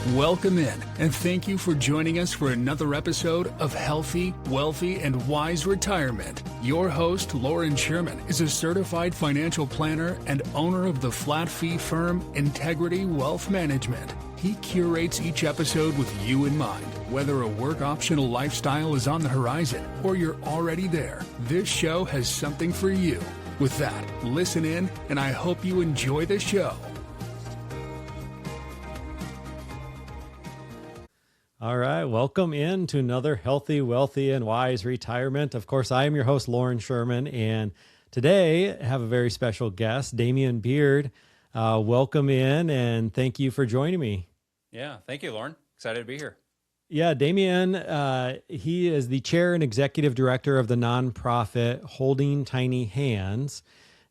Welcome in, and thank you for joining us for another episode of Healthy, Wealthy, and Wise Retirement. Your host, Loren Sherman, is a certified financial planner and owner of the flat fee firm Integrity Wealth Management. He curates each episode with you in mind. Whether a work-optional lifestyle is on the horizon or you're already there, this show has something for you. With that, listen in, and I hope you enjoy the show. All right, welcome in to another Healthy, Wealthy, and Wise Retirement. Of course, I am your host, Loren Sherman, and today I have a very special guest, Damian Beard. Welcome in, and thank you for joining me. Yeah, thank you, Loren. Excited to be here. Yeah, Damian, he is the chair and executive director of the nonprofit Holding Tiny Hands.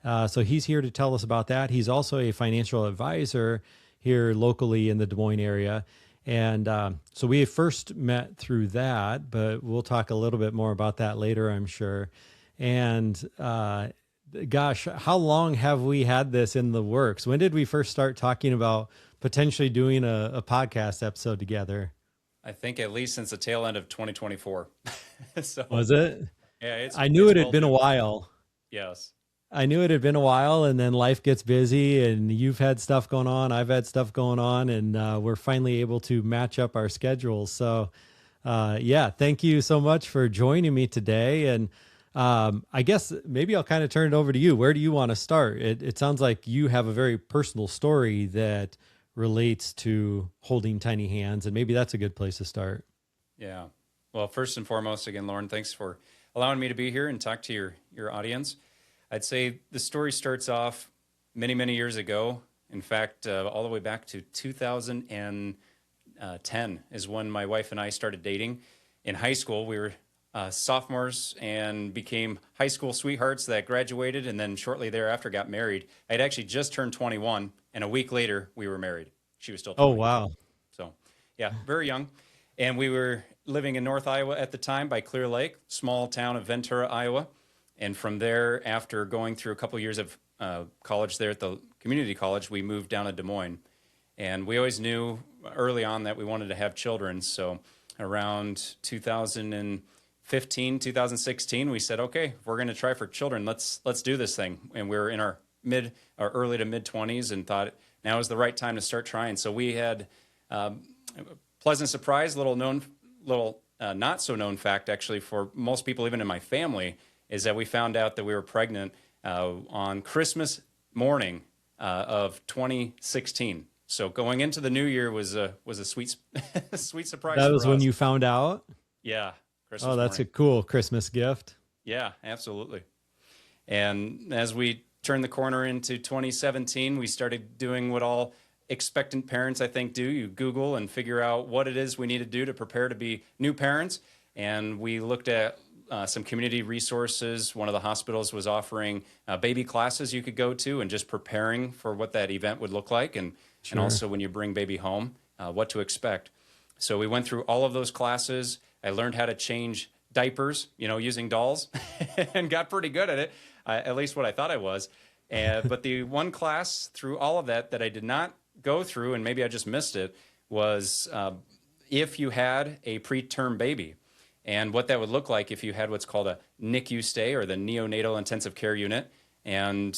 So he's here to tell us about that. He's also a financial advisor here locally in the Des Moines area. And so we first met through that, but we'll talk a little bit more about that later, I'm sure. And gosh, how long have we had this in the works? When did we first start talking about potentially doing a podcast episode together? I think at least since the tail end of 2024. So, was it? Yeah, I knew it had been a while. Yes. I knew it had been a while, and then life gets busy, and you've had stuff going on, I've had stuff going on, and we're finally able to match up our schedules. So, yeah, thank you so much for joining me today. And I guess maybe I'll kind of turn it over to you. Where do you want to start? It sounds like you have a very personal story that relates to holding tiny hands, and maybe that's a good place to start. Yeah. Well, first and foremost, again, Loren, thanks for allowing me to be here and talk to your audience. I'd say the story starts off many, many years ago. In fact, all the way back to 2010 is when my wife and I started dating. In high school, we were sophomores and became high school sweethearts that graduated, and then shortly thereafter got married. I'd actually just turned 21, and a week later, we were married. She was still 20. Oh, wow. So, yeah, very young. And we were living in North Iowa at the time by Clear Lake, small town of Ventura, Iowa. And from there, after going through a couple of years of college there at the community college, we moved down to Des Moines. And we always knew early on that we wanted to have children. So around 2015, 2016, we said, okay, if we're going to try for children, let's do this thing. And we were in our early to mid 20s and thought now is the right time to start trying. So we had a pleasant surprise, not so known fact actually for most people, even in my family, is that we found out that we were pregnant on Christmas morning of 2016. So going into the new year was a sweet sweet surprise. That was for us. when you found out? Yeah. Christmas that's morning. A cool Christmas gift. Yeah, absolutely. And as we turned the corner into 2017, we started doing what all expectant parents, I think, do. You Google and figure out what it is we need to do to prepare to be new parents. And we looked at some community resources. One of the hospitals was offering baby classes you could go to and just preparing for what that event would look like. And also when you bring baby home, what to expect. So we went through all of those classes. I learned how to change diapers, using dolls and got pretty good at it, at least what I thought I was. But the one class through all of that I did not go through, and maybe I just missed it, was if you had a preterm baby. And what that would look like if you had what's called a NICU stay, or the neonatal intensive care unit. And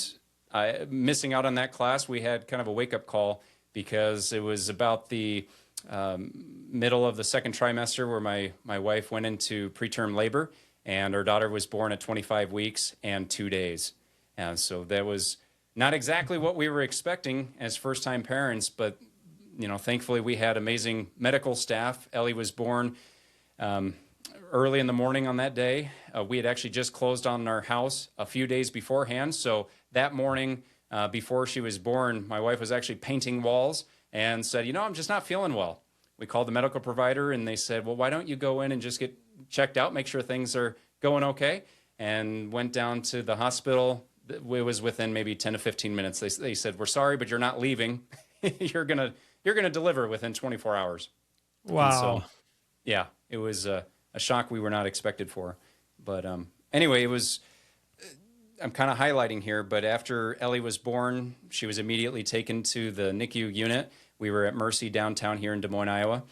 missing out on that class, we had kind of a wake-up call because it was about the middle of the second trimester where my wife went into preterm labor, and our daughter was born at 25 weeks and 2 days. And so that was not exactly what we were expecting as first-time parents, but thankfully we had amazing medical staff. Ellie was born early in the morning on that day. We had actually just closed on our house a few days beforehand. So that morning, before she was born, my wife was actually painting walls and said, I'm just not feeling well. We called the medical provider and they said, well, why don't you go in and just get checked out, make sure things are going okay? And went down to the hospital. It was within maybe 10 to 15 minutes. They said, we're sorry, but you're not leaving. you're gonna deliver within 24 hours. Wow. And so, yeah, it was a shock we were not expected for. But anyway, it was I'm kind of highlighting here, but after Ellie was born, she was immediately taken to the NICU unit. We were at Mercy downtown here in Des Moines, Iowa.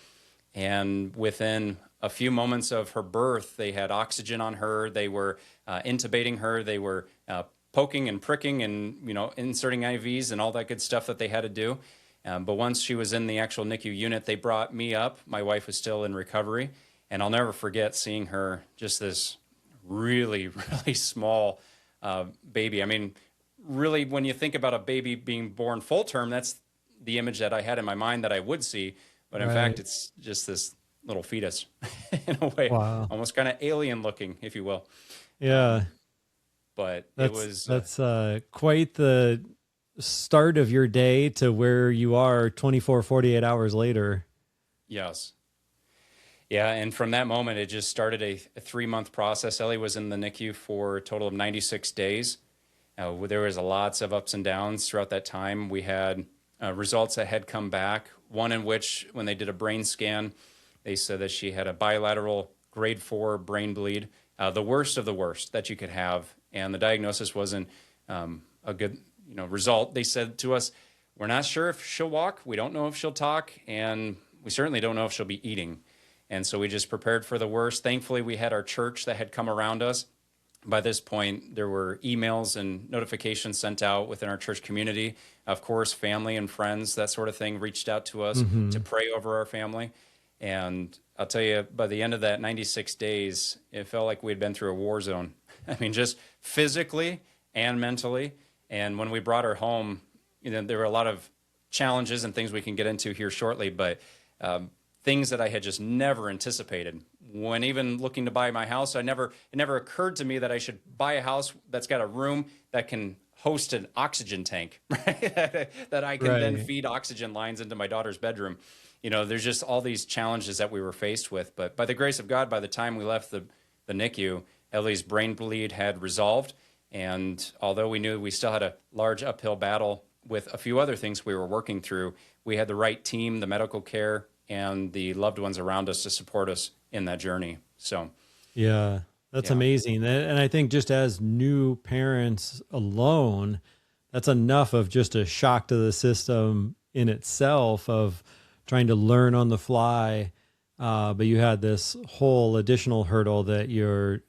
And within a few moments of her birth, they had oxygen on her. They were intubating her. They were poking and pricking and, inserting IVs and all that good stuff that they had to do. But once she was in the actual NICU unit, they brought me up. My wife was still in recovery. And I'll never forget seeing her, just this really, really small baby. I mean, really, when you think about a baby being born full term, that's the image that I had in my mind that I would see. But in fact, it's just this little fetus in a way, almost kind of alien looking, if you will. Yeah. But that's quite the start of your day to where you are 24, 48 hours later. Yes. Yeah, and from that moment, it just started a 3-month process. Ellie was in the NICU for a total of 96 days. There was lots of ups and downs throughout that time. We had results that had come back, one in which, when they did a brain scan, they said that she had a bilateral grade 4 brain bleed, the worst of the worst that you could have. And the diagnosis wasn't a good result. They said to us, we're not sure if she'll walk, we don't know if she'll talk, and we certainly don't know if she'll be eating. And so we just prepared for the worst. Thankfully, we had our church that had come around us. By this point, there were emails and notifications sent out within our church community. Of course, family and friends, that sort of thing, reached out to us to pray over our family. And I'll tell you, by the end of that 96 days, it felt like we had been through a war zone. I mean, just physically and mentally. And when we brought her home, there were a lot of challenges and things we can get into here shortly, but things that I had just never anticipated. When even looking to buy my house, it never occurred to me that I should buy a house that's got a room that can host an oxygen tank, right? that I can then feed oxygen lines into my daughter's bedroom. There's just all these challenges that we were faced with. But by the grace of God, by the time we left the NICU, Ellie's brain bleed had resolved. And although we knew we still had a large uphill battle with a few other things we were working through, we had the right team, the medical care, and the loved ones around us to support us in that journey. So, yeah, that's amazing. And I think just as new parents alone, that's enough of just a shock to the system in itself of trying to learn on the fly. But you had this whole additional hurdle that you're,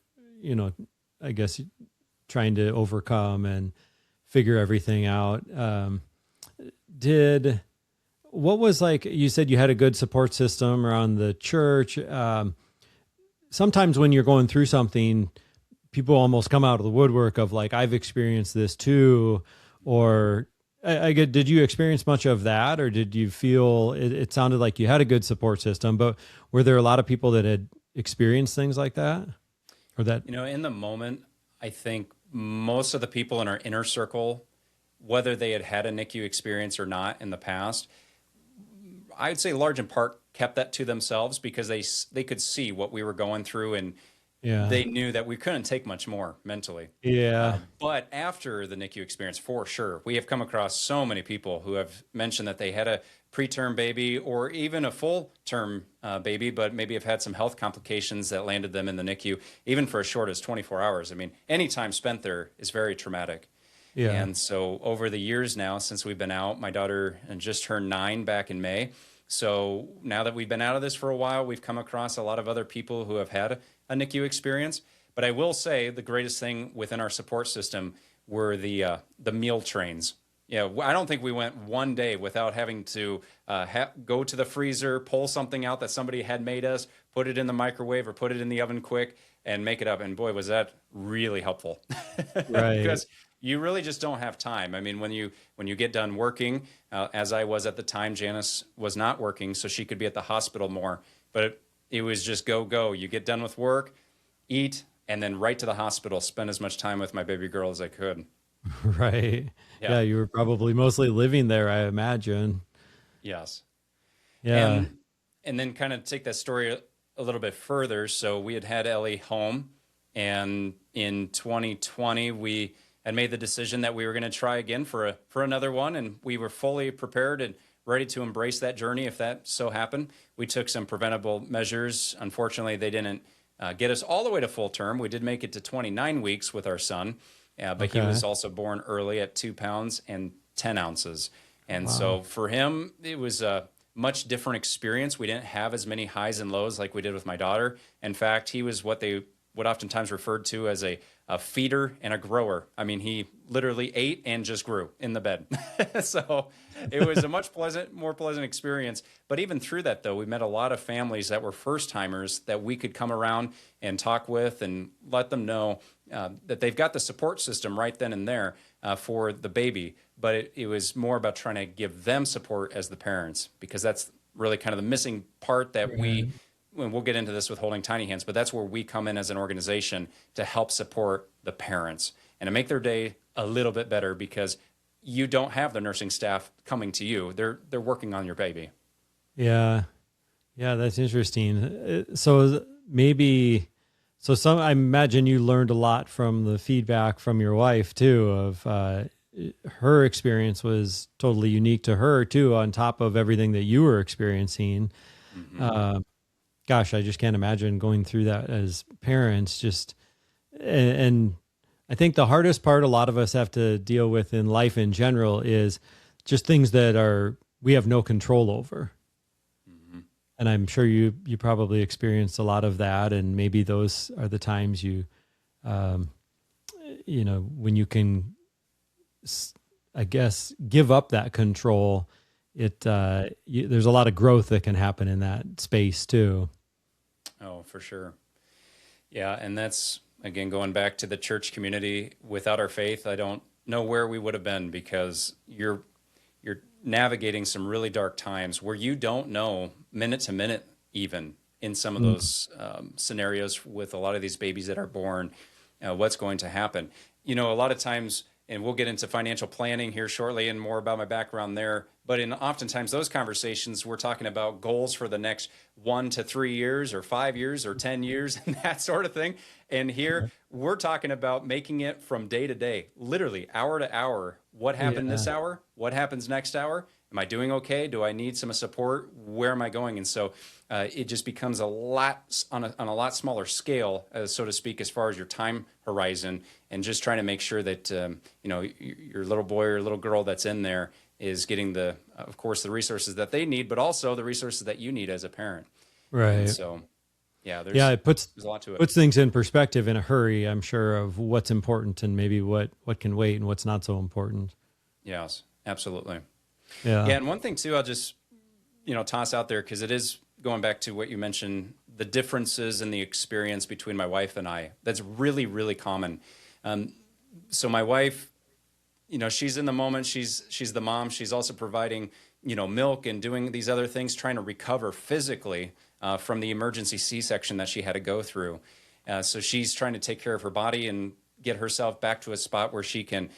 I guess trying to overcome and figure everything out. What was like, you said you had a good support system around the church. Sometimes when you're going through something, people almost come out of the woodwork of like, I've experienced this too. Or did you experience much of that? Or did you feel, it sounded like you had a good support system, but were there a lot of people that had experienced things like that? Or that, in the moment, I think most of the people in our inner circle, whether they had a NICU experience or not in the past, I'd say large in part kept that to themselves because they could see what we were going through and they knew that we couldn't take much more mentally. Yeah. But after the NICU experience, for sure, we have come across so many people who have mentioned that they had a preterm baby or even a full-term baby, but maybe have had some health complications that landed them in the NICU, even for as short as 24 hours. I mean, any time spent there is very traumatic. Yeah. And so over the years now, since we've been out, my daughter just turned 9 back in May. So now that we've been out of this for a while, we've come across a lot of other people who have had a NICU experience. But I will say the greatest thing within our support system were the meal trains. I don't think we went one day without having to go to the freezer, pull something out that somebody had made us, put it in the microwave or put it in the oven quick and make it up. And boy, was that really helpful. Right. Because you really just don't have time. I mean, when you get done working, as I was at the time, Janice was not working, so she could be at the hospital more. But it was just go. You get done with work, eat, and then right to the hospital, spend as much time with my baby girl as I could. Right. Yeah, you were probably mostly living there, I imagine. Yes. Yeah. And then kind of take that story a little bit further. So we had Ellie home, and in 2020, we had made the decision that we were going to try again for another one, and we were fully prepared and ready to embrace that journey if that so happened. We took some preventable measures. Unfortunately, they didn't get us all the way to full term. We did make it to 29 weeks with our son, but he was also born early at 2 pounds and 10 ounces. And so for him, it was a much different experience. We didn't have as many highs and lows like we did with my daughter. In fact, he was what they would oftentimes referred to as a feeder and a grower. I mean, he literally ate and just grew in the bed. So it was a much more pleasant experience. But even through that, though, we met a lot of families that were first timers that we could come around and talk with and let them know that they've got the support system right then and there for the baby. But it was more about trying to give them support as the parents, because that's really kind of the missing part that we'll get into this with Holding Tiny Hands, but that's where we come in as an organization to help support the parents and to make their day a little bit better, because you don't have the nursing staff coming to you. They're working on your baby. Yeah. Yeah, that's interesting. So I imagine you learned a lot from the feedback from your wife too, of her experience was totally unique to her too, on top of everything that you were experiencing. Gosh, I just can't imagine going through that as parents. And I think the hardest part a lot of us have to deal with in life in general is just things that we have no control over. And I'm sure you probably experienced a lot of that. And maybe those are the times when you can, I guess, give up that control. There's a lot of growth that can happen in that space too. Oh, for sure. Yeah. And that's, again, going back to the church community. Without our faith, I don't know where we would have been, because you're navigating some really dark times where you don't know minute to minute, even in some of those scenarios with a lot of these babies that are born, what's going to happen. A lot of times, and we'll get into financial planning here shortly and more about my background there. But oftentimes those conversations, we're talking about goals for the next 1 to 3 years or 5 years or 10 years and that sort of thing. And here we're talking about making it from day to day, literally hour to hour. What happened this hour? What happens next hour? Am I doing okay? Do I need some support? Where am I going? And so it just becomes a lot on a lot smaller scale, so to speak, as far as your time horizon, and just trying to make sure that your little boy or little girl that's in there is getting of course, the resources that they need, but also the resources that you need as a parent. Right. And so, there's a lot to it. Puts things in perspective in a hurry, I'm sure, of what's important and maybe what can wait and what's not so important. Yes, absolutely. Yeah. Yeah. And one thing too, I'll just, toss out there, because it is going back to what you mentioned, the differences in the experience between my wife and I. That's really, really common. So my wife, she's in the moment, she's the mom. She's also providing, milk and doing these other things, trying to recover physically from the emergency C-section that she had to go through. So she's trying to take care of her body and get herself back to a spot where she can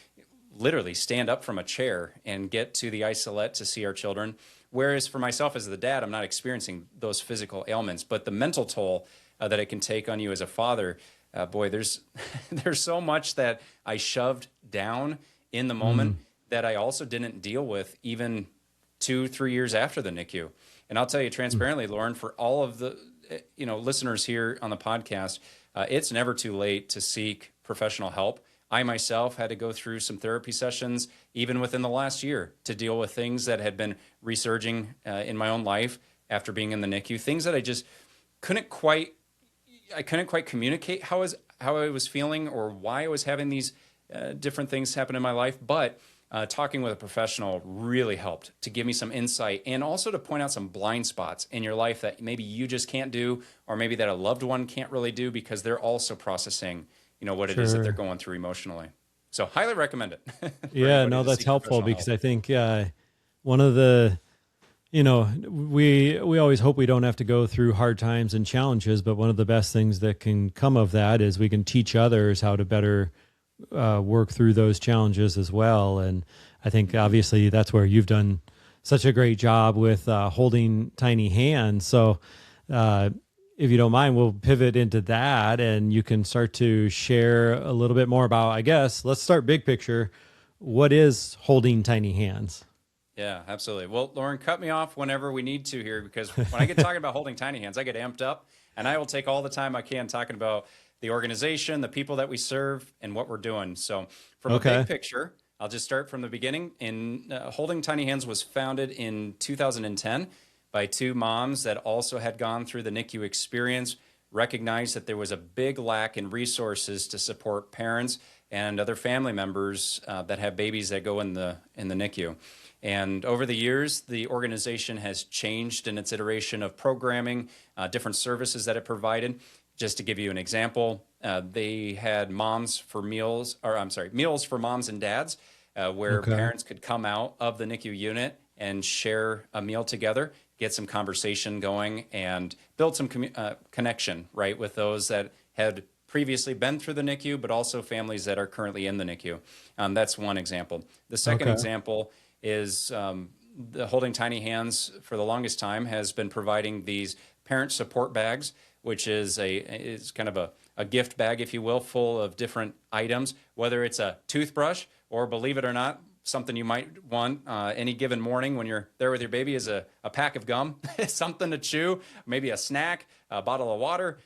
literally stand up from a chair and get to the isolette to see our children. Whereas for myself as the dad, I'm not experiencing those physical ailments, but the mental toll that it can take on you as a father, boy, there's so much that I shoved down in the moment that I also didn't deal with even 2-3 years after the NICU. And I'll tell you transparently, Loren, for all of the listeners here on the podcast, it's never too late to seek professional help. I myself had to go through some therapy sessions even within the last year to deal with things that had been resurging in my own life after being in the NICU, things that I just couldn't quite communicate how I was feeling or why I was having these different things happen in my life. But talking with a professional really helped to give me some insight and also to point out some blind spots in your life that maybe you just can't do, or maybe that a loved one can't really do because they're also processing what it is that they're going through emotionally. So highly recommend it. Yeah, no, that's helpful, because I think one of the, we always hope we don't have to go through hard times and challenges, but one of the best things that can come of that is we can teach others how to better work through those challenges as well. And I think obviously that's where you've done such a great job with Holding Tiny Hands. So if you don't mind, we'll pivot into that and you can start to share a little bit more about, I guess, let's start big picture. What is Holding Tiny Hands? Yeah, absolutely. Well, Loren, cut me off whenever we need to here, because when I get talking about Holding Tiny Hands, I get amped up and I will take all the time I can talking about the organization, the people that we serve, and what we're doing. So from a Okay. big picture, I'll just start from the beginning. Holding Tiny Hands was founded in 2010 by two moms that also had gone through the NICU experience, recognized that there was a big lack in resources to support parents and other family members that have babies that go in the NICU. And over the years, the organization has changed in its iteration of programming, different services that it provided. Just to give you an example, they had Meals for Moms and Dads, where parents could come out of the NICU unit and share a meal together, get some conversation going, and build some connection, right, with those that had previously been through the NICU, but also families that are currently in the NICU. That's one example. The second example is the Holding Tiny Hands for the longest time has been providing these parent support bags, which is kind of a gift bag, if you will, full of different items, whether it's a toothbrush or, believe it or not, something you might want any given morning when you're there with your baby is a pack of gum, something to chew, maybe a snack, a bottle of water,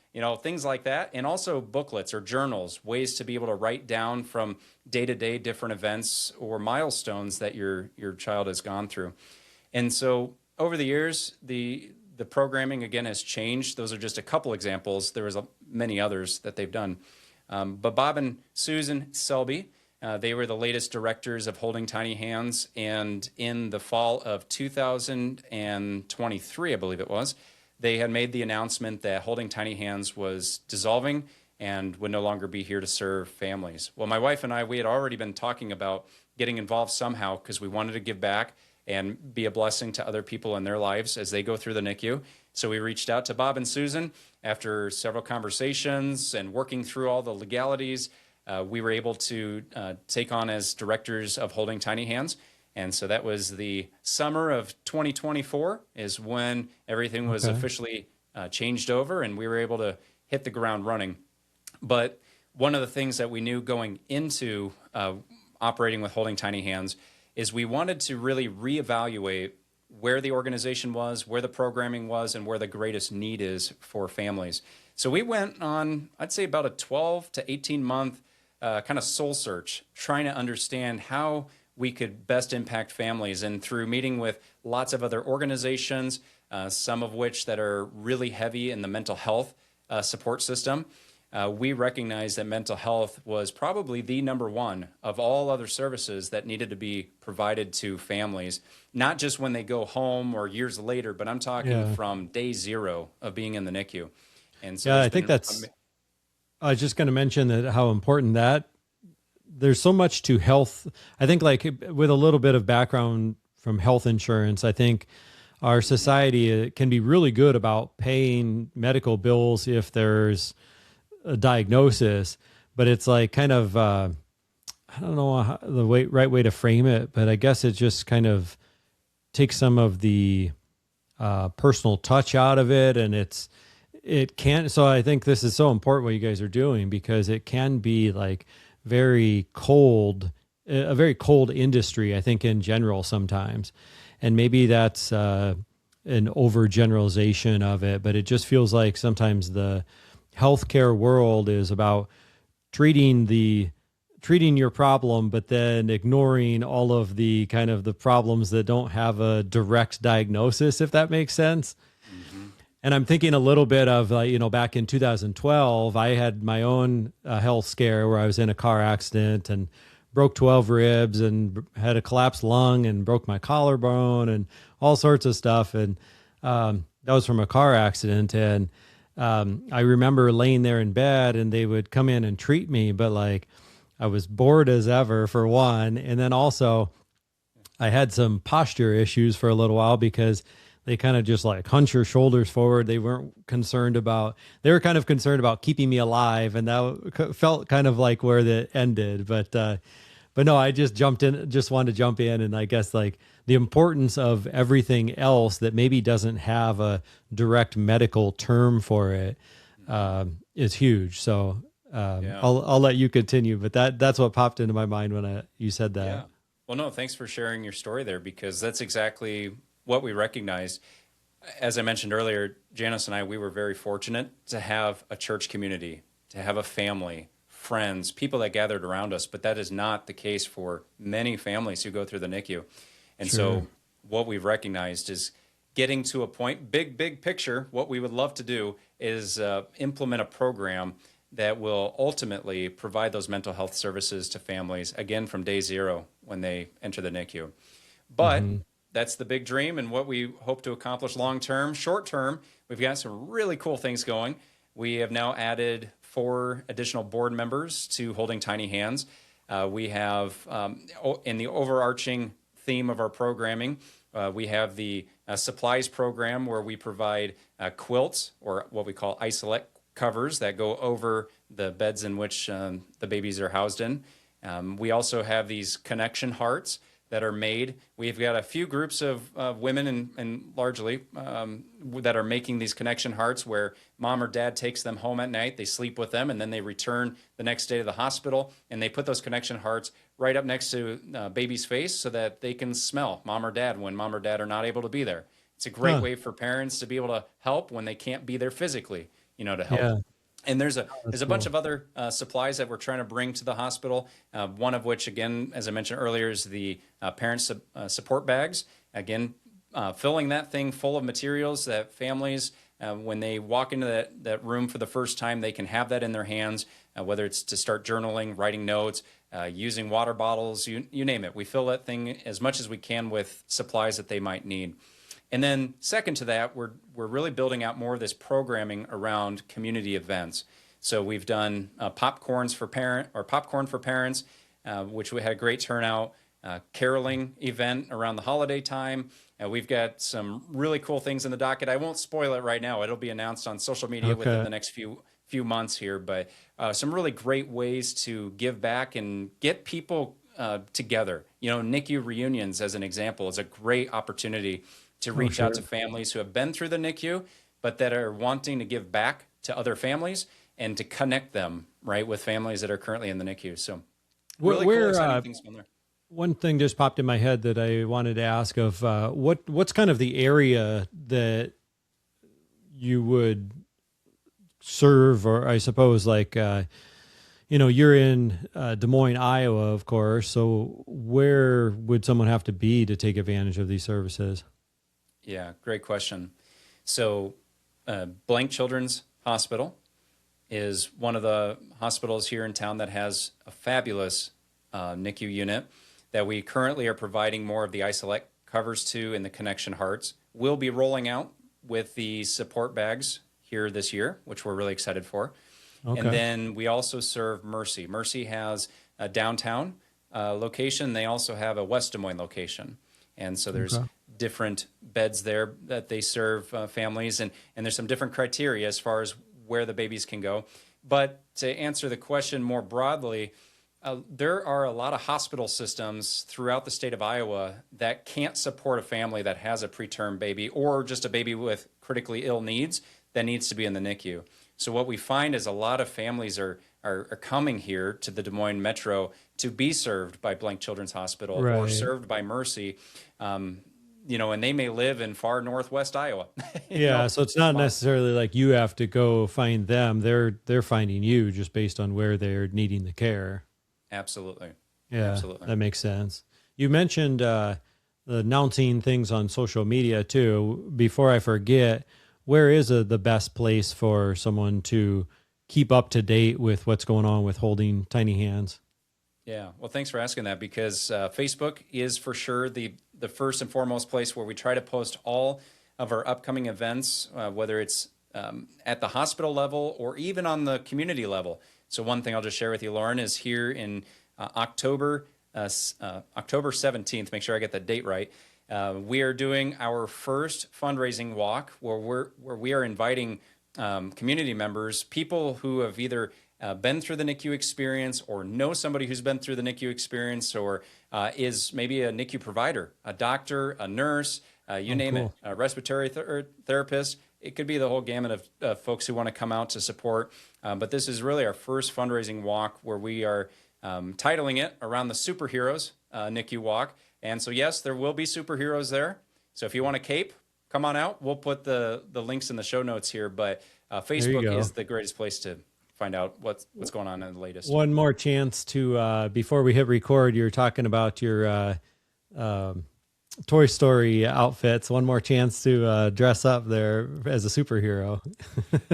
things like that. And also booklets or journals, ways to be able to write down from day-to-day different events or milestones that your child has gone through. And so over the years, the programming, again, has changed. Those are just a couple examples. There was many others that they've done. But Bob and Susan Selby, they were the latest directors of Holding Tiny Hands, and in the fall of 2023, I believe it was, they had made the announcement that Holding Tiny Hands was dissolving and would no longer be here to serve families. Well, my wife and I, we had already been talking about getting involved somehow because we wanted to give back and be a blessing to other people in their lives as they go through the NICU. So we reached out to Bob and Susan. After several conversations and working through all the legalities, we were able to take on as directors of Holding Tiny Hands. And so that was the summer of 2024 is when everything was officially changed over, and we were able to hit the ground running. But one of the things that we knew going into operating with Holding Tiny Hands is we wanted to really reevaluate where the organization was, where the programming was, and where the greatest need is for families. So we went on, I'd say, about a 12 to 18-month kind of soul search, trying to understand how we could best impact families. And through meeting with lots of other organizations, some of which that are really heavy in the mental health support system, we recognized that mental health was probably the number one of all other services that needed to be provided to families, not just when they go home or years later, but I'm talking from day zero of being in the NICU. And so I think I was just going to mention that how important that there's so much to health. I think like with a little bit of background from health insurance, I think our society can be really good about paying medical bills if there's a diagnosis, but it's like kind of, I don't know the right way to frame it, but I guess it just kind of takes some of the personal touch out of it. And it can, so I think this is so important what you guys are doing, because it can be like a very cold industry, I think, in general sometimes. And maybe that's an overgeneralization of it, but it just feels like sometimes the healthcare world is about treating your problem, but then ignoring all of the kind of the problems that don't have a direct diagnosis, if that makes sense. Mm-hmm. And I'm thinking a little bit of, back in 2012, I had my own health scare where I was in a car accident and broke 12 ribs and had a collapsed lung and broke my collarbone and all sorts of stuff. And that was from a car accident. And I remember laying there in bed and they would come in and treat me, but like I was bored as ever for one. And then also I had some posture issues for a little while because they kind of just like hunch your shoulders forward. They were kind of concerned about keeping me alive. And that felt kind of like where that ended. But no, I just wanted to jump in. And I guess like the importance of everything else that maybe doesn't have a direct medical term for it is huge. So I'll let you continue, but that's what popped into my mind when you said that. Yeah. Well, no, thanks for sharing your story there, because that's exactly what we recognized. As I mentioned earlier, Janice and I, we were very fortunate to have a church community, to to have a family, friends, people that gathered around us, but that is not the case for many families who go through the NICU. And so what we've recognized is getting to a point, big picture, what we would love to do is implement a program that will ultimately provide those mental health services to families, again, from day zero when they enter the NICU. But that's the big dream and what we hope to accomplish long term. Short term, we've got some really cool things going. We have now added 4 additional board members to Holding Tiny Hands. We have, in the overarching theme of our programming, we have the supplies program where we provide quilts, or what we call isolate covers, that go over the beds in which the babies are housed in. We also have these connection hearts that are made. We've got a few groups of women and largely that are making these connection hearts where mom or dad takes them home at night, they sleep with them, and then they return the next day to the hospital, and they put those connection hearts right up next to baby's face so that they can smell mom or dad when mom or dad are not able to be there. It's a great way for parents to be able to help when they can't be there physically, to help. Yeah. And there's a bunch of other supplies that we're trying to bring to the hospital. One of which, again, as I mentioned earlier, is the parent support bags. Again, filling that thing full of materials that families, when they walk into that room for the first time, they can have that in their hands, whether it's to start journaling, writing notes, using water bottles, you name it. We fill that thing as much as we can with supplies that they might need. And then second to that, we're really building out more of this programming around community events. So we've done popcorn for parents, which we had a great turnout. Caroling event around the holiday time. We've got some really cool things in the docket. I won't spoil it right now. It'll be announced on social media within the next few months here. But some really great ways to give back and get people together. NICU reunions, as an example, is a great opportunity to reach out to families who have been through the NICU, but that are wanting to give back to other families and to connect them, right, with families that are currently in the NICU. So really cool, exciting things going there. One thing just popped in my head that I wanted to ask of what's kind of the area that you would serve, or I suppose you're in Des Moines, Iowa, of course. So where would someone have to be to take advantage of these services? Yeah, great question. So Blank Children's Hospital is one of the hospitals here in town that has a fabulous NICU unit that we currently are providing more of the isolate covers to in the connection hearts. We'll be rolling out with the support bags here this year, which we're really excited for. Okay. And then we also serve Mercy. Mercy has a downtown location. They also have a West Des Moines location. And so there's different beds there that they serve families, and there's some different criteria as far as where the babies can go. But to answer the question more broadly, there are a lot of hospital systems throughout the state of Iowa that can't support a family that has a preterm baby or just a baby with critically ill needs that needs to be in the NICU. So what we find is a lot of families are coming here to the Des Moines Metro to be served by Blank Children's Hospital or served by Mercy, and they may live in far northwest Iowa. So it's not necessarily like you have to go find them. They're finding you just based on where they're needing the care. Absolutely. Yeah, absolutely. That makes sense. You mentioned announcing things on social media too. Before I forget, where is the best place for someone to keep up to date with what's going on with Holding Tiny Hands? Yeah, well, thanks for asking that, because Facebook is for sure the first and foremost place where we try to post all of our upcoming events, whether it's at the hospital level or even on the community level. So one thing I'll just share with you, Loren, is here in October 17th, make sure I get the date right, we are doing our first fundraising walk where we are inviting community members, people who have either been through the NICU experience or know somebody who's been through the NICU experience, or is maybe a NICU provider, a doctor, a nurse, you name it, a respiratory therapist. It could be the whole gamut of folks who want to come out to support. But this is really our first fundraising walk where we are titling it Around the Superheroes NICU Walk. And so, yes, there will be superheroes there. So if you want a cape, come on out. We'll put the links in the show notes here. But Facebook is the greatest place to find out what's going on in the latest. One more chance to, before we hit record, you're talking about your Toy Story outfits. One more chance to dress up there as a superhero.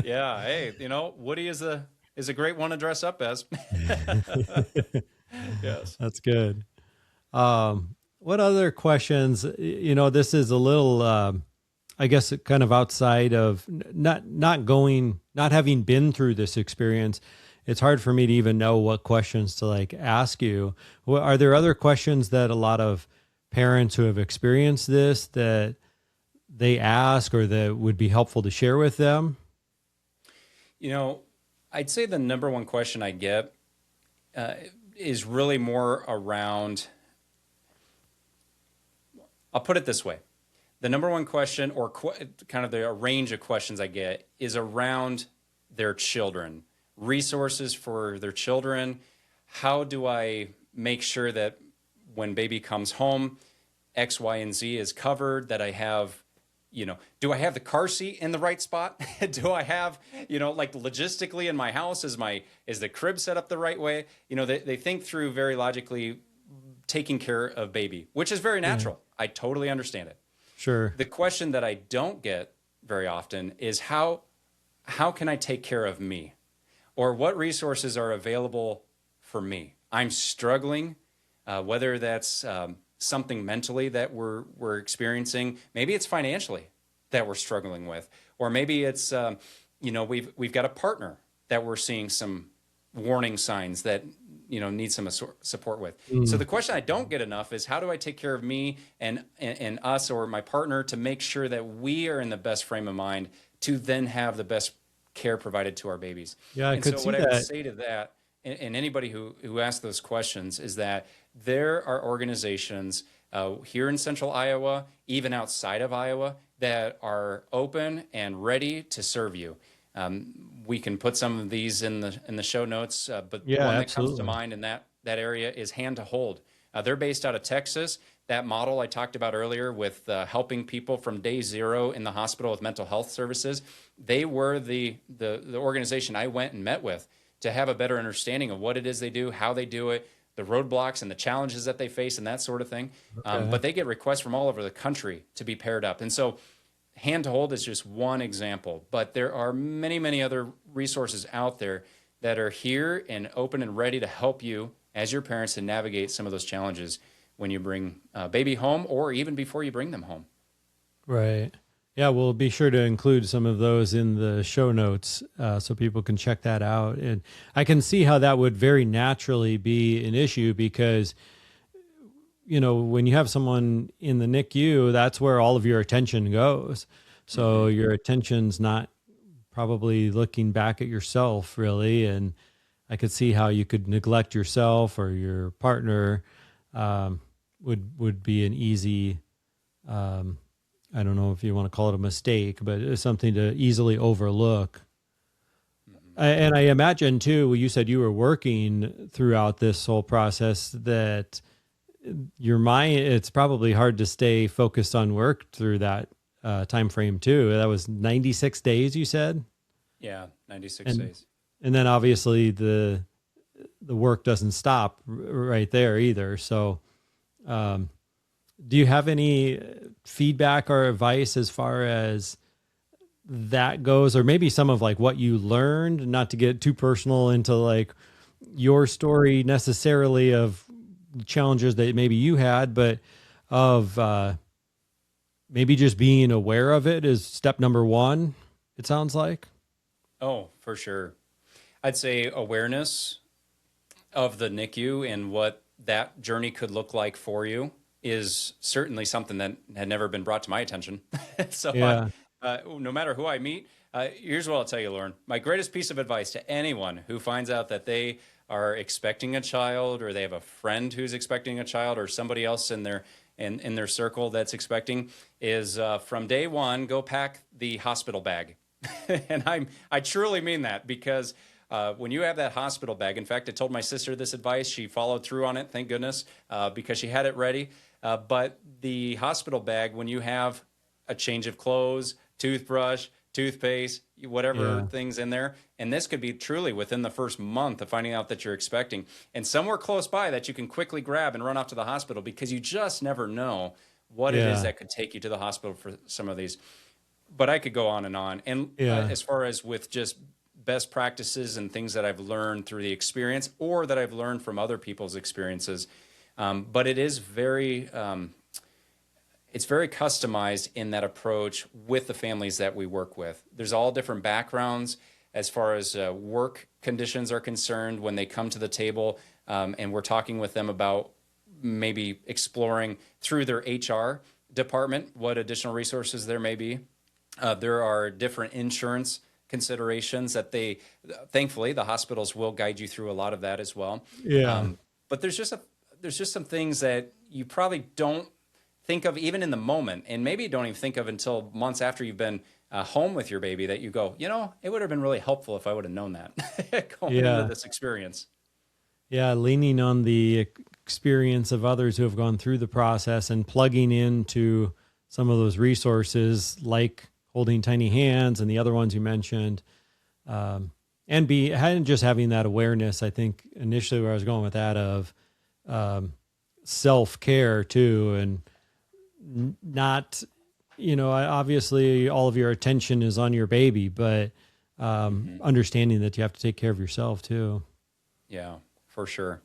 Yeah. Hey, Woody is a great one to dress up as. Yes. That's good. What other questions? This is a little, I guess, kind of outside of not having been through this experience. It's hard for me to even know what questions to like ask you. Are there other questions that a lot of parents who have experienced this that they ask or that would be helpful to share with them? I'd say the number one question I get is really more around, I'll put it this way. The number one question, or kind of the range of questions I get, is around their children, resources for their children. How do I make sure that when baby comes home, X, Y, and Z is covered, that I have, do I have the car seat in the right spot? Do I have, like logistically in my house, is the crib set up the right way? They think through very logically taking care of baby, which is very natural. I totally understand it. Sure. The question that I don't get very often is how can I take care of me? Or what resources are available for me? I'm struggling, whether that's something mentally that we're experiencing. Maybe it's financially that we're struggling with. Or maybe it's, we've got a partner that we're seeing some warning signs that need some support with. So the question I don't get enough is how do I take care of me and us or my partner to make sure that we are in the best frame of mind to then have the best care provided to our babies. Yeah, I could see what that. I would say to that, and anybody who asks those questions, is that there are organizations here in central Iowa, even outside of Iowa, that are open and ready to serve you. We can put some of these in the show notes, but Yeah, the one that absolutely. comes to mind in that area is Hand to Hold. They're based out of Texas. That model I talked about earlier with helping people from day zero in the hospital with mental health services, they were the organization I went and met with to have a better understanding of what it is they do, how they do it, the roadblocks and the challenges that they face and that sort of thing. Okay. But they get requests from all over the country to be paired up. And so Hand to Hold is just one example, but there are many, many other resources out there that are here and open and ready to help you as your parents to navigate some of those challenges when you bring baby home or even before you bring them home. Right. Yeah, we'll be sure to include some of those in the show notes so people can check that out. And I can see how that would very naturally be an issue because, when you have someone in the NICU, that's where all of your attention goes. So your attention's not probably looking back at yourself really. And I could see how you could neglect yourself or your partner would be an easy, I don't know if you want to call it a mistake, but it's something to easily overlook. And I imagine too, you said you were working throughout this whole process, that your mind, it's probably hard to stay focused on work through that time frame too. That was 96 days, you said? Yeah, 96 days. And then obviously the work doesn't stop right there either. So, do you have any feedback or advice as far as that goes, or maybe some of like what you learned, not to get too personal into like your story necessarily of challenges that maybe you had, but of maybe just being aware of it is step number one, it sounds like? Oh, for sure. I'd say awareness of the NICU and what that journey could look like for you is certainly something that had never been brought to my attention. So Yeah. no matter who I meet, here's what I'll tell you, Loren. My greatest piece of advice to anyone who finds out that they are expecting a child, or they have a friend who's expecting a child, or somebody else in their circle that's expecting, is from day one, go pack the hospital bag. And I truly mean that, because when you have that hospital bag, in fact, I told my sister this advice. She followed through on it, thank goodness, because she had it ready. But the hospital bag, when you have a change of clothes, toothbrush, toothpaste, whatever things in there. And this could be truly within the first month of finding out that you're expecting, and somewhere close by that you can quickly grab and run off to the hospital, because you just never know what it is that could take you to the hospital for some of these. But I could go on and on. And as far as with just best practices and things that I've learned through the experience, or that I've learned from other people's experiences, but it is very, it's very customized in that approach with the families that we work with. There's all different backgrounds as far as work conditions are concerned when they come to the table, and we're talking with them about maybe exploring through their HR department what additional resources there may be. There are different insurance considerations that thankfully the hospitals will guide you through a lot of that as well. But there's just some things that you probably don't think of even in the moment, and maybe you don't even think of until months after you've been home with your baby, that you go, it would have been really helpful if I would have known that going into this experience. Yeah, leaning on the experience of others who have gone through the process and plugging into some of those resources like Holding Tiny Hands and the other ones you mentioned, and just having that awareness. I think initially where I was going with that of self-care too, and not, obviously all of your attention is on your baby, but understanding that you have to take care of yourself too. Yeah, for sure.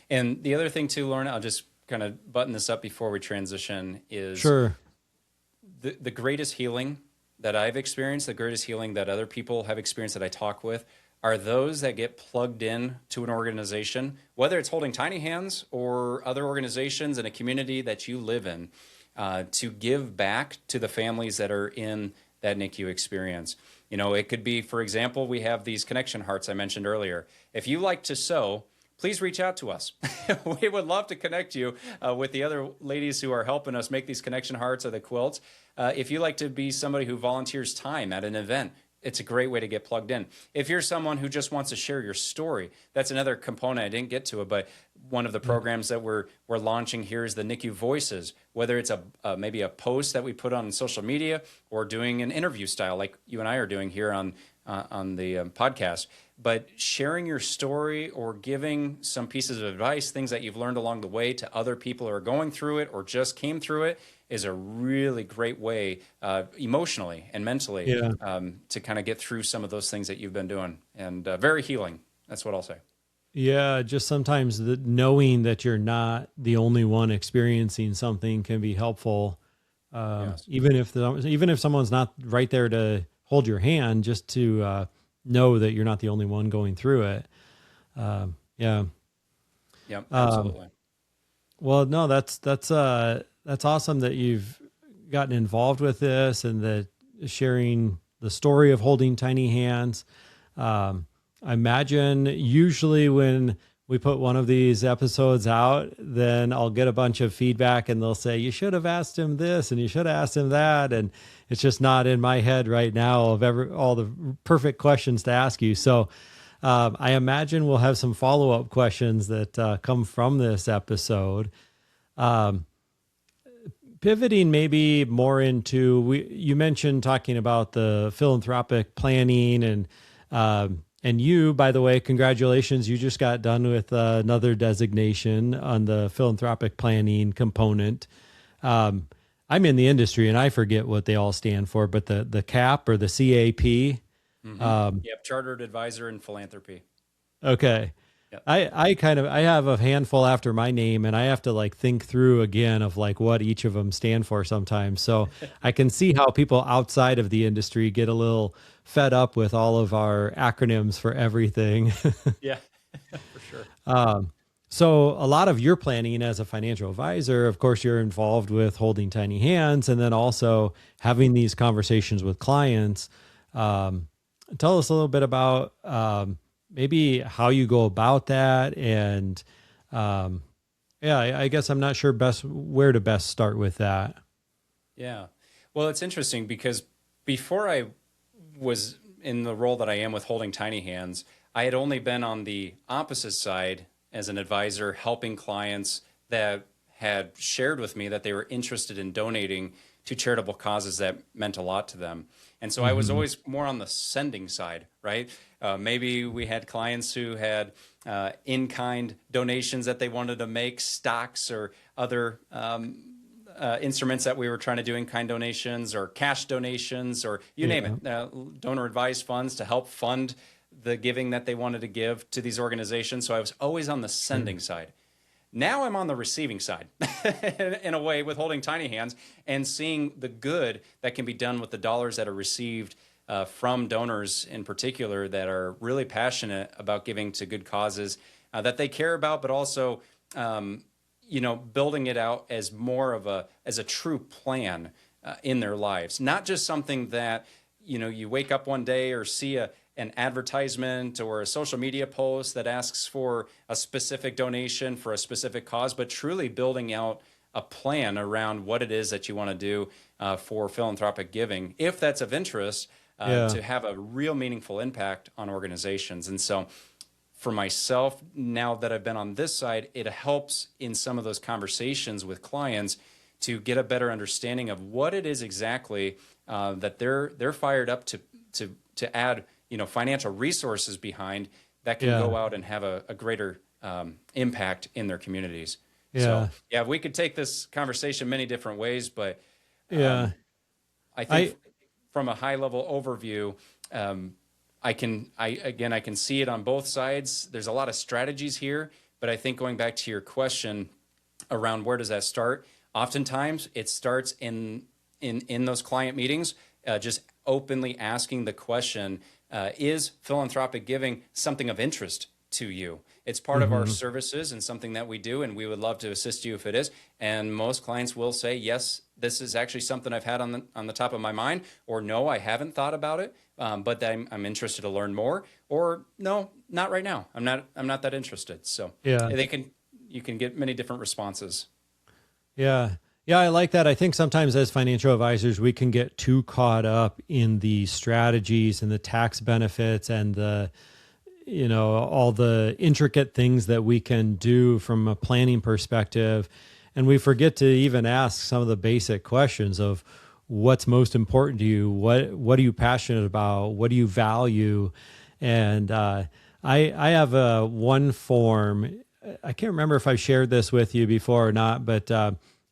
And the other thing too, Loren, I'll just kind of button this up before we transition, is the greatest healing that I've experienced, the greatest healing that other people have experienced that I talk with, are those that get plugged in to an organization, whether it's Holding Tiny Hands or other organizations in a community that you live in, to give back to the families that are in that NICU experience. It could be, for example, we have these connection hearts I mentioned earlier. If you like to sew, please reach out to us. We would love to connect you with the other ladies who are helping us make these connection hearts or the quilts. If you like to be somebody who volunteers time at an event, it's a great way to get plugged in. If you're someone who just wants to share your story, that's another component. I didn't get to it, but one of the programs that we're launching here is the NICU Voices, whether it's maybe a post that we put on social media or doing an interview style like you and I are doing here on the podcast. But sharing your story or giving some pieces of advice, things that you've learned along the way, to other people who are going through it or just came through it, is a really great way emotionally and mentally to kind of get through some of those things that you've been doing, and very healing. That's what I'll say. Yeah, just sometimes knowing that you're not the only one experiencing something can be helpful. Even if someone's not right there to hold your hand, just to know that you're not the only one going through it. Yeah, absolutely. Well, no, that's awesome that you've gotten involved with this and that sharing the story of Holding Tiny Hands. I imagine usually when we put one of these episodes out, then I'll get a bunch of feedback and they'll say, you should have asked him this and you should have asked him that. And it's just not in my head right now of all the perfect questions to ask you. So I imagine we'll have some follow-up questions that come from this episode. Pivoting maybe more into, you mentioned talking about the philanthropic planning, and you, by the way, congratulations, you just got done with another designation on the philanthropic planning component. I'm in the industry and I forget what they all stand for, but the CAP or the CAP. Chartered Advisor in Philanthropy. Okay. Yep. I have a handful after my name, and I have to think through again of what each of them stand for sometimes. So I can see how people outside of the industry get a little fed up with all of our acronyms for everything. Yeah, for sure. So a lot of your planning as a financial advisor, of course, you're involved with Holding Tiny Hands, and then also having these conversations with clients. Tell us a little bit about maybe how you go about that. And I guess I'm not sure where to best start with that. Yeah. Well, it's interesting because before I was in the role that I am with Holding Tiny Hands, I had only been on the opposite side as an advisor, helping clients that had shared with me that they were interested in donating to charitable causes that meant a lot to them. And so I was always more on the sending side, right? Maybe we had clients who had in-kind donations that they wanted to make, stocks or other instruments that we were trying to do in-kind donations or cash donations or you name it, donor advised funds to help fund the giving that they wanted to give to these organizations. So I was always on the sending side. Now I'm on the receiving side in a way with holding tiny hands and seeing the good that can be done with the dollars that are received from donors in particular that are really passionate about giving to good causes that they care about, but also, building it out as more of as a true plan in their lives, not just something that, you wake up one day or see an advertisement or a social media post that asks for a specific donation for a specific cause, but truly building out a plan around what it is that you want to do for philanthropic giving, if that's of interest, to have a real meaningful impact on organizations. And so for myself, now that I've been on this side, it helps in some of those conversations with clients to get a better understanding of what it is exactly that they're fired up to add financial resources behind that can go out and have a greater impact in their communities. So we could take this conversation many different ways, but I think from a high level overview, I can see it on both sides. There's a lot of strategies here, but I think going back to your question around where does that start? Oftentimes it starts in those client meetings, just openly asking the question, is philanthropic giving something of interest to you? It's part of our services and something that we do, and we would love to assist you if it is. And most clients will say, yes, this is actually something I've had on the top of my mind, or no, I haven't thought about it, but I'm interested to learn more, or no, not right now. I'm not that interested. So you can get many different responses. Yeah, I like that. I think sometimes as financial advisors, we can get too caught up in the strategies and the tax benefits and the, all the intricate things that we can do from a planning perspective. And we forget to even ask some of the basic questions of what's most important to you? What are you passionate about? What do you value? And I have one form. I can't remember if I shared this with you before or not, but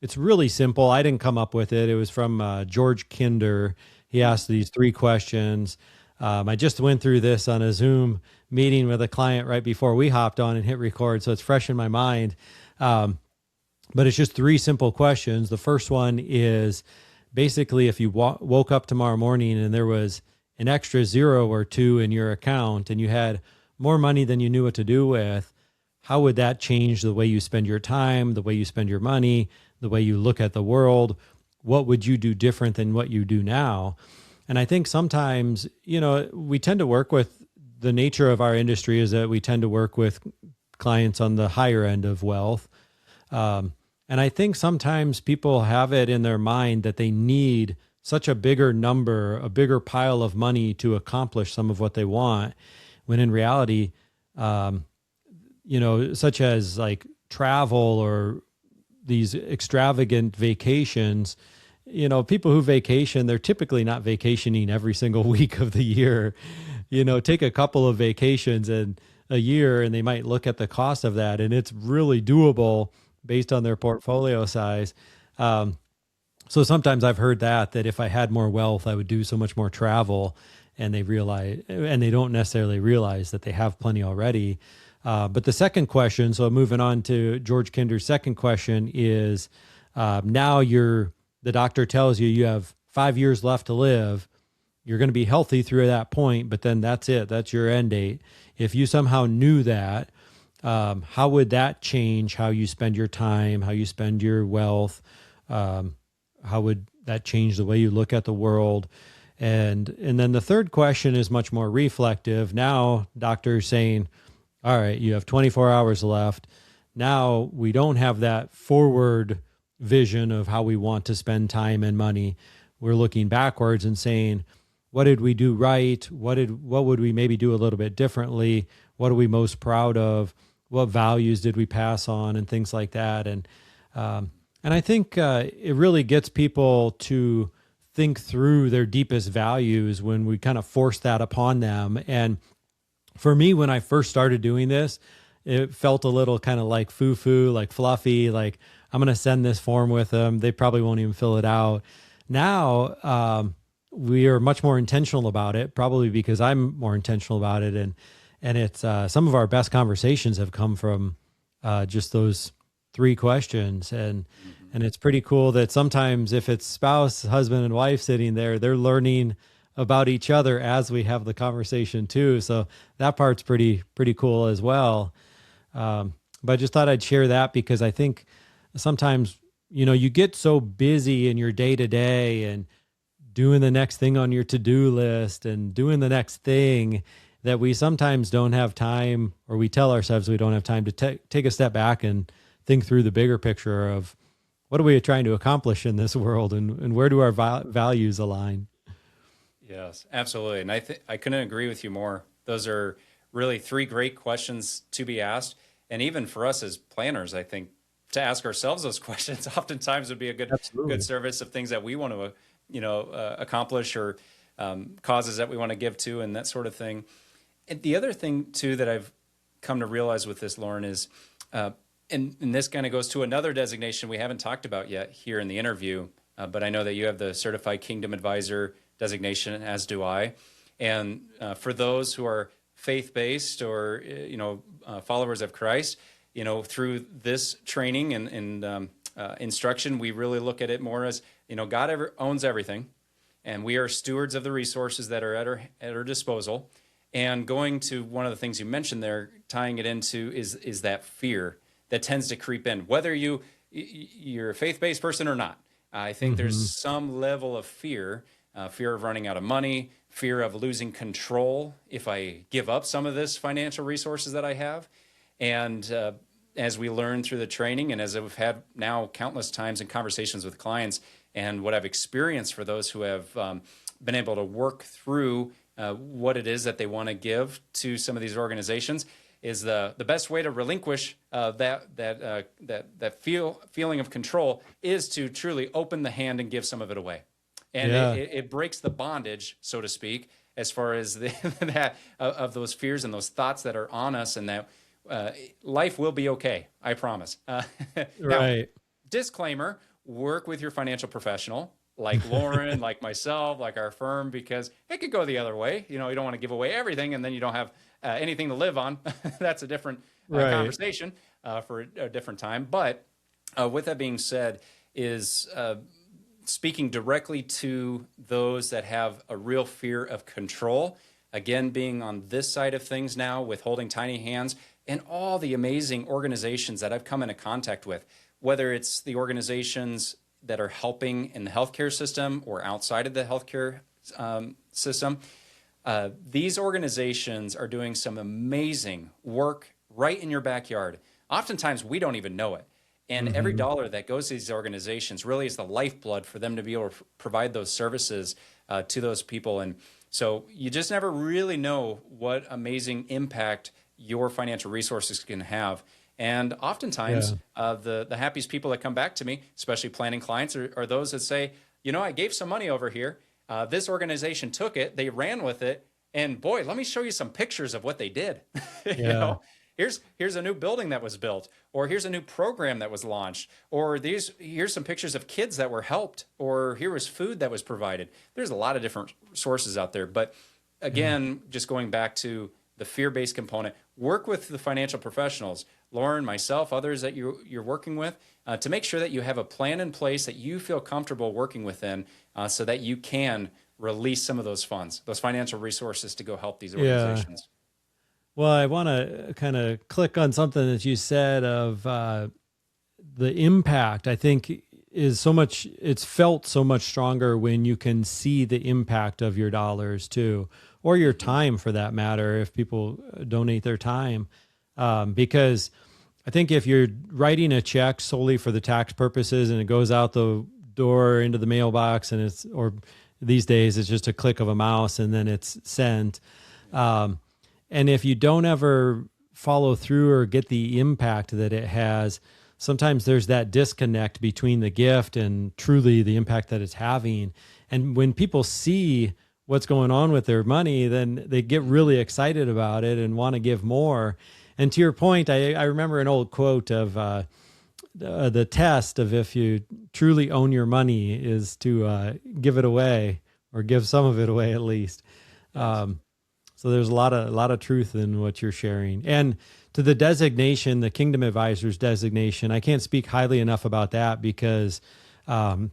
it's really simple. I didn't come up with it. It was from George Kinder. He asked these 3 questions. I just went through this on a Zoom meeting with a client right before we hopped on and hit record, so it's fresh in my mind. But it's just 3 simple questions. The first one is basically if you woke up tomorrow morning and there was an extra 0 or 2 in your account and you had more money than you knew what to do with, how would that change the way you spend your time, the way you spend your money, the way you look at the world? What would you do different than what you do now? And I think sometimes, we tend to work with the nature of our industry is that we tend to work with clients on the higher end of wealth. And I think sometimes people have it in their mind that they need such a bigger number, a bigger pile of money to accomplish some of what they want, when in reality, such as like travel or these extravagant vacations, people who vacation, they're typically not vacationing every single week of the year. Take a couple of vacations in a year and they might look at the cost of that, and it's really doable based on their portfolio size. So sometimes I've heard that if I had more wealth, I would do so much more travel, and they don't necessarily realize that they have plenty already. But the second question, so moving on to George Kinder's second question is, now the doctor tells you have 5 years left to live. You're going to be healthy through that point, but then that's it. That's your end date. If you somehow knew that, how would that change how you spend your time, how you spend your wealth? How would that change the way you look at the world? And then the third question is much more reflective. Now, doctor's saying, all right, you have 24 hours left. Now we don't have that forward vision of how we want to spend time and money. We're looking backwards and saying, what did we do right? What would we maybe do a little bit differently? What are we most proud of? What values did we pass on and things like that? And And I think it really gets people to think through their deepest values when we kind of force that upon them. And for me, when I first started doing this, it felt a little kind of like foo-foo, like fluffy, like I'm going to send this form with them. They probably won't even fill it out. Now, we are much more intentional about it, probably because I'm more intentional about it. And it's some of our best conversations have come from just those 3 questions. And it's pretty cool that sometimes if it's spouse, husband, and wife sitting there, they're learning about each other as we have the conversation too. So that part's pretty cool as well. But I just thought I'd share that because I think sometimes, you get so busy in your day to day and doing the next thing on your to-do list and doing the next thing that we sometimes don't have time, or we tell ourselves we don't have time to take a step back and think through the bigger picture of what are we trying to accomplish in this world, and where do our values align? Yes, absolutely. And I couldn't agree with you more. Those are really 3 great questions to be asked. And even for us as planners, I think to ask ourselves those questions oftentimes would be a good service of things that we want to, accomplish, or causes that we want to give to, and that sort of thing. And the other thing too that I've come to realize with this, Loren, is, and this kind of goes to another designation we haven't talked about yet here in the interview, but I know that you have the Certified Kingdom Advisor designation, as do I. And for those who are faith-based or, followers of Christ, through this training and instruction, we really look at it more as, God owns everything, and we are stewards of the resources that are at our disposal. And going to one of the things you mentioned there, tying it into is that fear that tends to creep in, whether you're a faith-based person or not. I think there's some level of fear of running out of money, fear of losing control if I give up some of this financial resources that I have. And as we learn through the training, and as I've had now countless times in conversations with clients, and what I've experienced for those who have been able to work through what it is that they want to give to some of these organizations, is the best way to relinquish that feeling of control is to truly open the hand and give some of it away. And it breaks the bondage, so to speak, as far as of those fears and those thoughts that are on us, and that life will be okay, I promise. Right. Now, disclaimer, work with your financial professional, like Loren, like myself, like our firm, because it could go the other way. You don't want to give away everything and then you don't have anything to live on. That's a different conversation for a different time. But with that being said, is speaking directly to those that have a real fear of control, again, being on this side of things now with Holding Tiny Hands and all the amazing organizations that I've come into contact with, whether it's the organizations that are helping in the healthcare system or outside of the healthcare system. These organizations are doing some amazing work right in your backyard. Oftentimes, we don't even know it. And every dollar that goes to these organizations really is the lifeblood for them to be able to provide those services to those people. And so you just never really know what amazing impact your financial resources can have. And oftentimes, the happiest people that come back to me, especially planning clients, are those that say, I gave some money over here. This organization took it, they ran with it, and boy, let me show you some pictures of what they did. Here's a new building that was built, or here's a new program that was launched, or here's some pictures of kids that were helped, or here was food that was provided. There's a lot of different sources out there. But again, just going back to the fear-based component, work with the financial professionals, Loren, myself, others that you're working with, to make sure that you have a plan in place that you feel comfortable working within, so that you can release some of those funds, those financial resources to go help these organizations. Well, I want to kind of click on something that you said of the impact. I think is so much, it's felt so much stronger when you can see the impact of your dollars too, or your time for that matter, if people donate their time. Because I think if you're writing a check solely for the tax purposes and it goes out the door into the mailbox or these days it's just a click of a mouse and then it's sent. And if you don't ever follow through or get the impact that it has, sometimes there's that disconnect between the gift and truly the impact that it's having. And when people see what's going on with their money, then they get really excited about it and want to give more. And to your point, I remember an old quote of the test of if you truly own your money is to give it away, or give some of it away at least. So there's a lot of truth in what you're sharing. And to the designation, the Kingdom Advisors designation, I can't speak highly enough about that, because of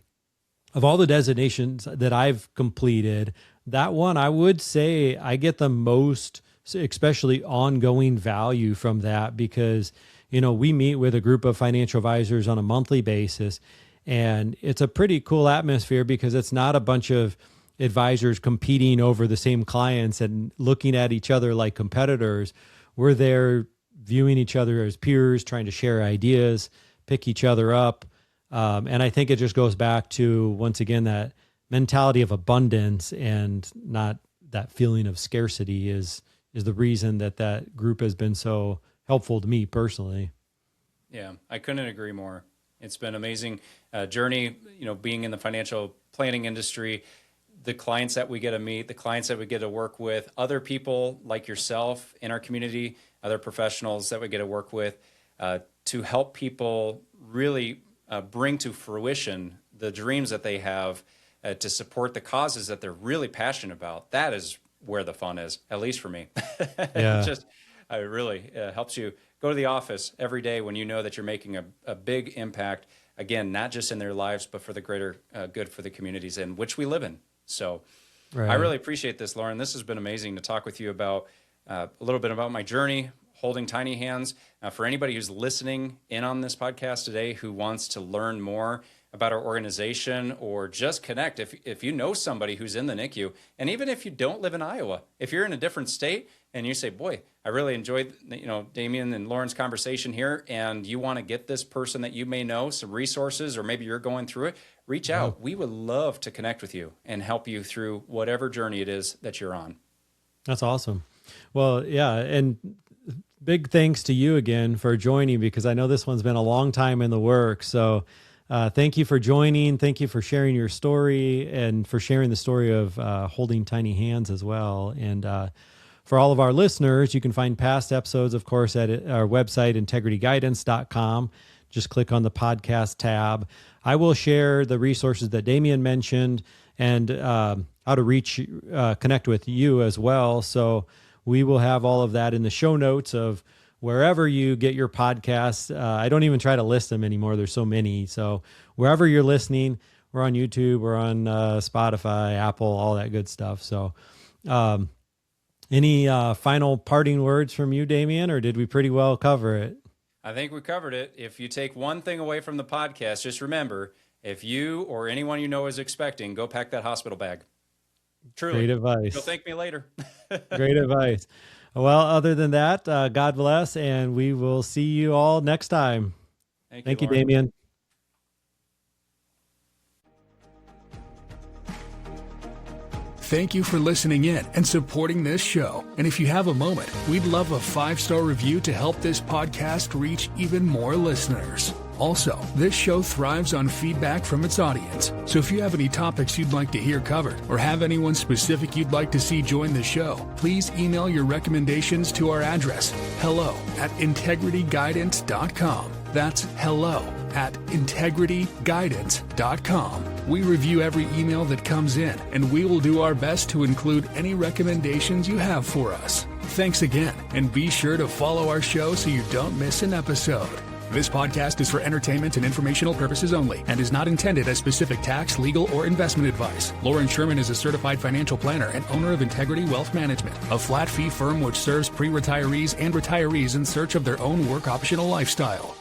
all the designations that I've completed, that one, I would say I get the most, especially ongoing value from that, because, we meet with a group of financial advisors on a monthly basis, and it's a pretty cool atmosphere because it's not a bunch of advisors competing over the same clients and looking at each other like competitors. We're there viewing each other as peers, trying to share ideas, pick each other up. And I think it just goes back to, once again, that mentality of abundance, and not that feeling of scarcity is the reason that group has been so helpful to me personally. Yeah, I couldn't agree more. It's been an amazing journey, being in the financial planning industry, the clients that we get to meet, the clients that we get to work with, other people like yourself in our community, other professionals that we get to work with, to help people really bring to fruition the dreams that they have, to support the causes that they're really passionate about. That is where the fun is, at least for me. Yeah. It really helps you go to the office every day when you know that you're making a big impact, again, not just in their lives, but for the greater good for the communities in which we live in. So Right. I really appreciate this, Loren. This has been amazing to talk with you about a little bit about my journey, holding tiny hands. For anybody who's listening in on this podcast today who wants to learn more about our organization, or just connect, if you know somebody who's in the NICU, and even if you don't live in Iowa, if you're in a different state and you say, boy, I really enjoyed Damian and Loren's conversation here, and you want to get this person that you may know some resources, or maybe you're going through it, reach out. We would love to connect with you and help you through whatever journey it is that you're on. That's awesome. Well, yeah. And big thanks to you again for joining, because I know this one's been a long time in the works. So thank you for joining. Thank you for sharing your story, and for sharing the story of holding tiny hands as well. And for all of our listeners, you can find past episodes, of course, at our website, integrityguidance.com. Just click on the podcast tab. I will share the resources that Damian mentioned, and how to connect with you as well. So we will have all of that in the show notes of wherever you get your podcasts. I don't even try to list them anymore. There's so many. So wherever you're listening, we're on YouTube, we're on Spotify, Apple, all that good stuff. So any final parting words from you, Damian, or did we pretty well cover it? I think we covered it. If you take one thing away from the podcast, just remember, if you or anyone you know is expecting, go pack that hospital bag. Truly. Great advice. You'll thank me later. Great advice. Well, other than that, God bless, and we will see you all next time. Thank you, Loren. Damian. Thank you for listening in and supporting this show. And if you have a moment, we'd love a 5-star review to help this podcast reach even more listeners. Also, this show thrives on feedback from its audience. So if you have any topics you'd like to hear covered, or have anyone specific you'd like to see join the show, please email your recommendations to our address, hello@integrityguidance.com. That's hello@integrityguidance.com. We review every email that comes in, and we will do our best to include any recommendations you have for us. Thanks again, and be sure to follow our show so you don't miss an episode. This podcast is for entertainment and informational purposes only, and is not intended as specific tax, legal, or investment advice. Loren Sherman is a certified financial planner and owner of Integrity Wealth Management, a flat-fee firm which serves pre-retirees and retirees in search of their own work optional lifestyle.